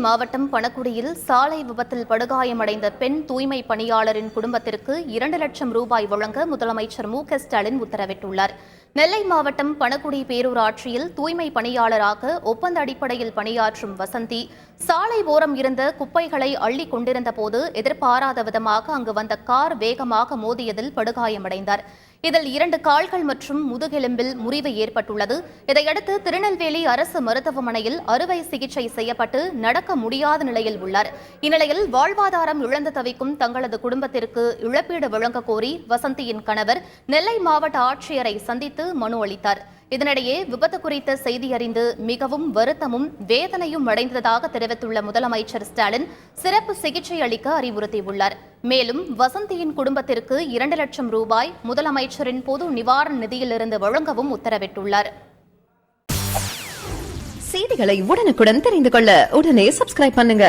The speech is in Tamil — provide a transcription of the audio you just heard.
மாவட்டம் பணக்குடியில் சாலை விபத்தில் படுகாயமடைந்த பெண் தூய்மை பணியாளரின் குடும்பத்திற்கு 2 லட்சம் ரூபாய் வழங்க முதலமைச்சர் மு.க.ஸ்டாலின் உத்தரவிட்டுள்ளார். நெல்லை மாவட்டம் பணக்குடி பேரூராட்சியில் தூய்மை பணியாளராக ஒப்பந்த அடிப்படையில் பணியாற்றும் வசந்தி சாலை ஓரம் இருந்த குப்பைகளை அள்ளி கொண்டிருந்த போது எதிர்பாராத விதமாக அங்கு வந்த கார் வேகமாக மோதியதில் படுகாயமடைந்தார். இதில் 2 கால்கள் மற்றும் முதுகெலும்பில் முறிவு ஏற்பட்டுள்ளது. இதையடுத்து திருநெல்வேலி அரசு மருத்துவமனையில் அறுவை சிகிச்சை செய்யப்பட்டு நடக்க முடியாத நிலையில் உள்ளார். இந்நிலையில் வாழ்வாதாரம் இழந்து தவிக்கும் தங்களது குடும்பத்திற்கு இழப்பீடு வழங்க கோரி வசந்தியின் கணவர் நெல்லை மாவட்ட ஆட்சியரை சந்தித்து மனு அளித்தார். இதனிடையே விபத்து குறித்த செய்தி அறிந்து மிகவும் வருத்தமும் வேதனையும் அடைந்ததாக தெரிவித்துள்ள முதலமைச்சர் ஸ்டாலின் சிறப்பு சிகிச்சை அளிக்க அறிவுறுத்தியுள்ளார். மேலும் வசந்தியின் குடும்பத்திற்கு 2 லட்சம் ரூபாய் முதலமைச்சரின் பொது நிவாரண நிதியிலிருந்து வழங்கவும் உத்தரவிட்டுள்ளார். செய்திகளை உடனுக்குடன் தெரிந்து கொள்ள உடனே சப்ஸ்கிரைப் பண்ணுங்க.